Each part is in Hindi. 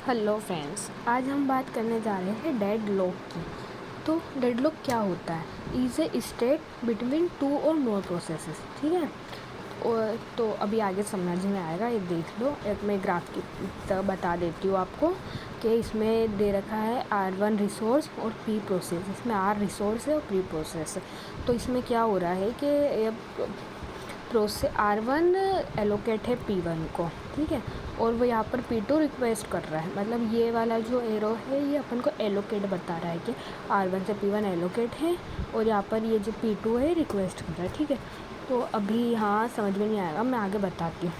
हेलो फ्रेंड्स, आज हम बात करने जा रहे हैं डेडलॉक की। तो डेडलॉक क्या होता है? Is a state between two और मोर प्रोसेसेस। ठीक है, और तो अभी आगे समझ में आएगा। ये देख लो, एक मैं ग्राफ की तरह बता देती हूँ आपको कि इसमें दे रखा है R1 रिसोर्स और P प्रोसेस। इसमें R रिसोर्स है और P प्रोसेस है। तो इसमें क्या हो रहा है कि R1 एलोकेट है P1 को, ठीक है, और वो यहाँ पर P2 रिक्वेस्ट कर रहा है। मतलब ये वाला जो एरो है ये अपन को एलोकेट बता रहा है कि R1 से P1 एलोकेट है, और यहाँ पर ये जो P2 है रिक्वेस्ट कर रहा है। ठीक है, तो अभी यहाँ समझ में नहीं आएगा, मैं आगे बताती हूँ।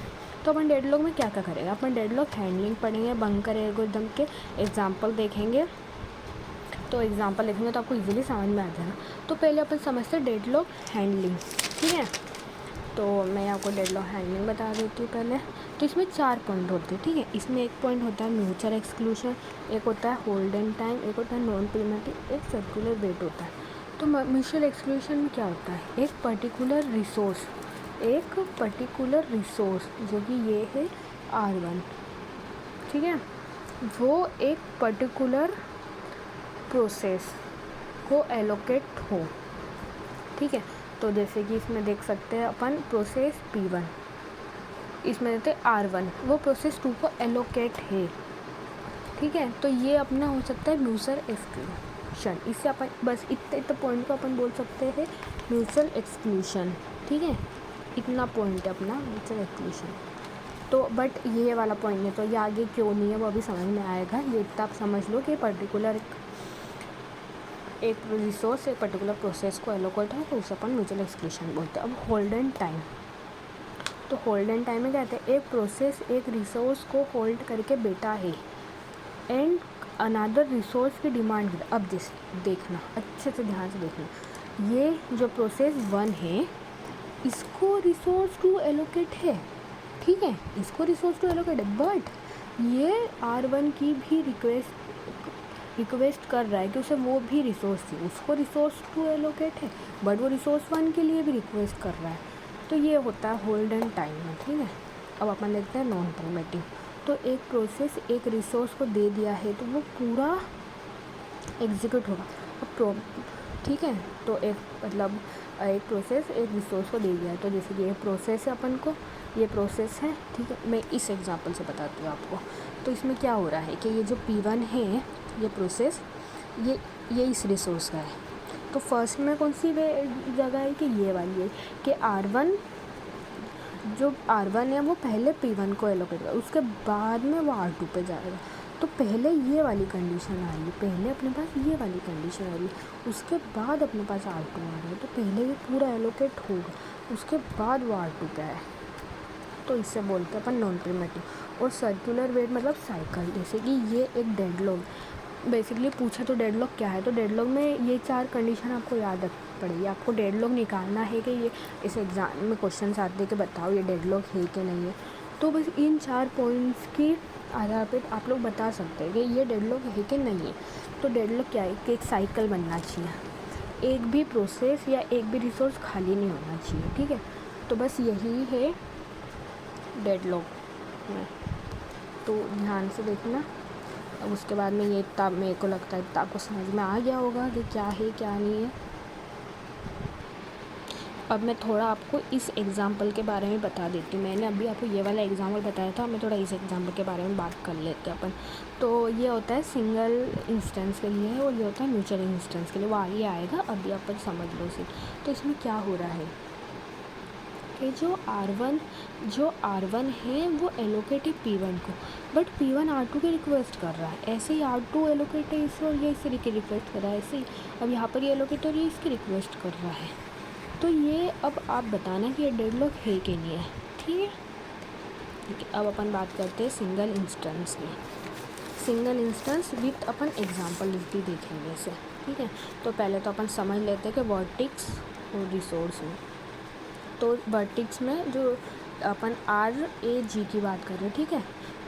तो अपन डेडलॉक में क्या क्या करेगा? अपन डेडलॉक हैंडलिंग पढ़ेंगे, बंकर एल्गोरिथम के एग्जाम्पल देखेंगे। तो एग्जाम्पल देखेंगे तो आपको इजीली समझ में आ जाएगा। तो पहले अपन समझते हैं डेडलॉक हैंडलिंग। ठीक है, तो मैं आपको डेडलॉक हैंडलिंग बता देती हूँ पहले। तो इसमें 4 पॉइंट होते हैं। ठीक है, इसमें एक पॉइंट होता है म्यूचुअल एक्सक्लूशन, एक होता है होल्डन टाइम, एक होता है नॉन प्रीमेटिव, एक सर्कुलर वेट होता है। तो म्यूचुअल एक्सक्लूशन में क्या होता है? एक पर्टिकुलर रिसोर्स जो कि ये है R1, ठीक है, वो एक पर्टिकुलर प्रोसेस को एलोकेट हो। ठीक है, तो जैसे कि इसमें देख सकते हैं अपन प्रोसेस P1, इसमें देते हैं R1, वो प्रोसेस 2 को एलोकेट है। ठीक है, तो ये अपना हो सकता है म्यूचुअल एक्सक्लूशन। इससे अपन बस इतने पॉइंट को अपन बोल सकते हैं म्यूचुअल एक्सक्लूशन। ठीक है, इतना पॉइंट है अपना म्यूचुअल एक्सक्लूशन। तो बट ये वाला पॉइंट नहीं, तो ये आगे क्यों नहीं है वो अभी समझ में आएगा। ये इतना आप समझ लो कि पर्टिकुलर एक रिसोर्स एक पर्टिकुलर प्रोसेस को एलोकेट है, तो उसे अपन म्यूचुअल एक्सक्लूशन बोलते हैं। अब होल्डन टाइम, तो होल्डन टाइम में कहते हैं एक प्रोसेस एक रिसोर्स को होल्ड करके बैठा है एंड अनदर रिसोर्स की डिमांड। अब देखना अच्छे से, ध्यान से देखना, ये जो प्रोसेस 1 है इसको रिसोर्स 2 एलोकेट है। ठीक है, इसको रिसोर्स 2 एलोकेट है, बट ये R1 की भी रिक्वेस्ट कर रहा है कि उसे वो भी रिसोर्स थी, उसको रिसोर्स 2 एलोकेट है, बट वो रिसोर्स 1 के लिए भी रिक्वेस्ट कर रहा है। तो ये होता है होल्डन टाइम में। ठीक है, अब अपन देखते हैं नॉन प्रीमेटिव। तो एक प्रोसेस एक रिसोर्स को दे दिया है तो वो पूरा एग्जीक्यूट होगा। अब ठीक है, तो एक मतलब एक प्रोसेस एक रिसोर्स को दे दिया है, तो जैसे कि ये प्रोसेस है, अपन को ये प्रोसेस है। ठीक है, मैं इस एग्जांपल से बताती हूँ आपको। तो इसमें क्या हो रहा है कि ये जो P1 है, ये प्रोसेस ये इस रिसोर्स का है। तो फर्स्ट में कौन सी जगह है कि ये वाली है कि R1 है वो पहले P1 को एलोकेट करेगा, उसके बाद में वो R2 पे जाएगा। तो पहले ये वाली कंडीशन आ रही है, पहले अपने पास ये वाली कंडीशन आ रही है, उसके बाद अपने पास R2 आ रहा है। तो पहले ये पूरा एलोकेट होगा, उसके बाद वो R2 पे आए, तो इससे बोलते हैं अपन नॉन प्रीमेटिव। और सर्कुलर वेट मतलब साइकिल, जैसे कि ये एक डेडलॉक बेसिकली पूछा तो डेडलॉक क्या है, तो डेडलॉक में ये 4 कंडीशन आपको याद रखनी पड़ेगी। आपको डेडलॉक निकालना है कि ये इस एग्ज़ाम में क्वेश्चन आते हैं कि बताओ ये डेडलॉक है कि नहीं है। तो बस इन 4 पॉइंट्स के आधार पर आप लोग बता सकते हैं कि ये डेडलॉक है कि नहीं है। तो डेडलॉक क्या है कि एक साइकिल बनना चाहिए, एक भी प्रोसेस या एक भी रिसोर्स खाली नहीं होना चाहिए। ठीक है, तो बस यही है डेडलॉक में, तो ध्यान से देखना। अब उसके बाद में ये इतना मेरे को लगता है इतना आपको समझ में आ गया होगा कि क्या है क्या नहीं है। अब मैं थोड़ा आपको इस एग्ज़ाम्पल के बारे में बता देती हूँ। मैंने अभी आपको ये वाला एग्ज़ाम्पल बताया था, मैं थोड़ा इस एग्ज़ाम्पल के बारे में बात कर लेते हैं अपन। तो ये होता है सिंगल इंस्टेंस के लिए है, और ये होता है म्यूचुअल इंस्टेंस के लिए, वो आगे आएगा, अभी अपन समझ लो इसे। तो इसमें क्या हो रहा है कि जो R1 है वो एलोकेट है P1 को, बट P1 R2 की रिक्वेस्ट कर रहा है। ऐसे ही R2 एलोकेट है इसे, और ये इसे रिक्वेस्ट कर रहा है ऐसे ही। अब यहाँ पर ये एलोकेट और ये इसकी रिक्वेस्ट कर रहा है। तो ये अब आप बताना कि ये डेडलॉक है कि नहीं है। ठीक है, ठीक है, अब अपन बात करते हैं सिंगल इंस्टेंस की। Single instance with upon example भी देखेंगे इसे। ठीक है, तो पहले तो अपन समझ लेते हैं कि वर्टेक्स और रिसोर्स में। तो वर्टेक्स में जो अपन RAG की बात कर रहे हैं, ठीक है,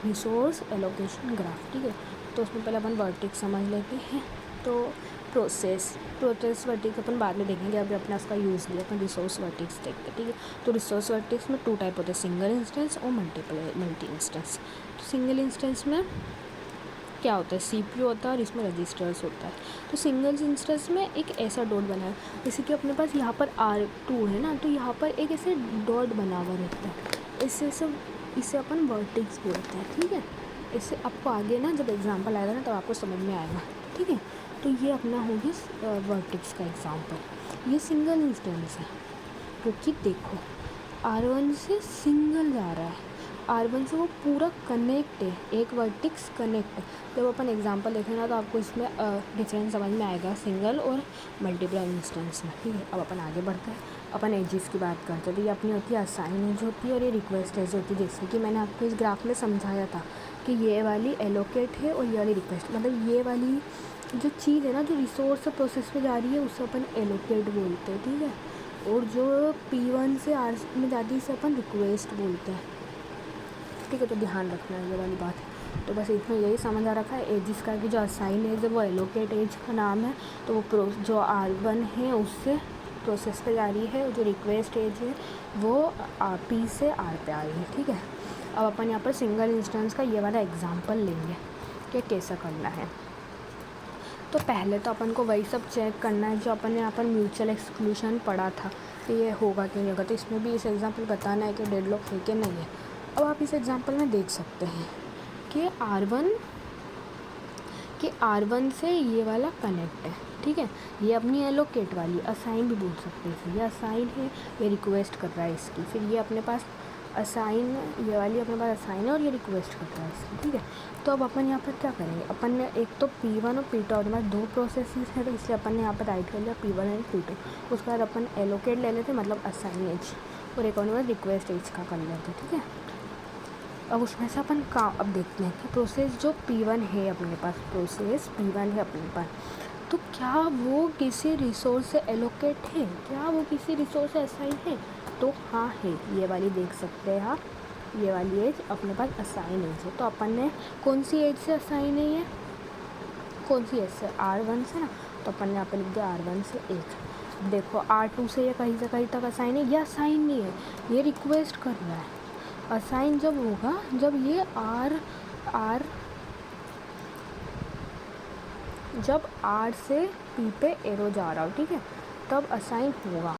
रिसोर्स एलोकेशन ग्राफ। ठीक है, तो उसमें पहले अपन वर्टेक्स समझ लेते हैं। तो प्रोसेस वर्टेक्स अपन बाद में देखेंगे, अभी अपने उसका यूज़ लिया अपन रिसोर्स वर्टेक्स देखते हैं। ठीक है, तो रिसोर्स वर्टेक्स में 2 टाइप होते हैं, सिंगल इंस्टेंस और मल्टी इंस्टेंस। तो सिंगल इंस्टेंस में क्या होता है, CPU होता है और इसमें रजिस्टर्स होता है। तो सिंगल इंस्टेंस में एक ऐसा डॉट बना है, जैसे कि अपने पास यहाँ पर R2 है ना, तो यहाँ पर एक ऐसे डॉट बना हुआ रहता है, इसे अपन वर्टेक्स बोलते हैं, ठीक है। इससे आपको आगे ना जब एग्जांपल आएगा ना तब आपको समझ में आएगा, ठीक है। तो ये अपना हो गया वर्टेक्स का एग्जांपल। ये सिंगल इंस्टेंस है क्योंकि देखो R1 से सिंगल जा रहा है, R1 से वो पूरा कनेक्ट है, एक वर्टेक्स कनेक्ट है। जब अपन एग्जांपल देखें ना तो आपको इसमें डिफरेंस समझ में आएगा सिंगल और मल्टीपल इंस्टेंस में, ठीक है। अब अपन आगे बढ़ते हैं, अपन एजेस की बात करते हैं। तो ये अपनी होती है असाइन एज होती है और ये रिक्वेस्ट एज होती है। जैसे कि मैंने आपको इस ग्राफ में समझाया था कि ये वाली एलोकेट है और ये वाली रिक्वेस्ट, मतलब ये वाली जो चीज़ है ना, जो रिसोर्स प्रोसेस में जा रही है उसे अपन एलोकेट बोलते हैं, ठीक है। और जो P1 से R में जाती है इसे अपन रिक्वेस्ट बोलते हैं, ठीक है। तो ध्यान रखना है ये वाली बात। तो बस इसमें यही समझ आ रखा है एजिस का कि जो असाइन एज है वो एलोकेट एज का नाम है, तो वो जो R1 है उससे प्रोसेस पे जा रही है, जो रिक्वेस्ट एज है वो P से R पे आ रही है, ठीक है। अब अपन यहाँ पर सिंगल इंस्टेंस का ये वाला एग्जांपल लेंगे कि कैसा करना है। तो पहले तो अपन को वही सब चेक करना है जो अपन ने यहाँ पर म्यूचुअल एक्सक्लूशन पढ़ा था कि ये होगा कि नहीं होगा। तो इसमें भी इस एग्जांपल बताना है कि डेडलॉक है कि नहीं है। अब आप इस एग्जांपल में देख सकते हैं कि R1 से ये वाला कनेक्ट है, ठीक है। ये अपनी एलोकेट वाली असाइन भी बोल सकते हैं, ये असाइन है, ये रिक्वेस्ट कर रहा है इसकी, फिर ये अपने पास असाइन, ये वाली अपने पास असाइन है और ये रिक्वेस्ट कर रहा है इसकी, ठीक है। तो अब अपन यहाँ पर क्या करेंगे, अपन ने एक तो P1 और P2 और दो प्रोसेसेस हैं, तो इसलिए अपन ने यहाँ पर राइट कर लिया P1 एंड P2। उसके बाद अपन एलोकेट ले लेते, मतलब असाइन एज, और एक और रिक्वेस्ट एज का कर लेते, ठीक है। अब उसमें से अपन अब देखते हैं कि प्रोसेस जो P1 है अपने पास, प्रोसेस P1 है अपने पास, तो क्या वो किसी रिसोर्स से एलोकेट है, क्या वो किसी रिसोर्स से असाइन है। तो हाँ है, ये वाली देख सकते हैं आप, ये वाली एज अपने पास असाइन एज है। तो अपन ने कौन सी एज से असाइन है, ये कौन सी एज से, R1 से ना, तो अपन ने यहाँ पर लिख दिया R1 से एज। देखो R2 से ये कहीं से कहीं तक असाइन है, ये असाइन नहीं है, ये रिक्वेस्ट कर रहा है। असाइन जब होगा जब ये जब R से P पे एरो जा रहा हो, ठीक है, तब असाइन होगा।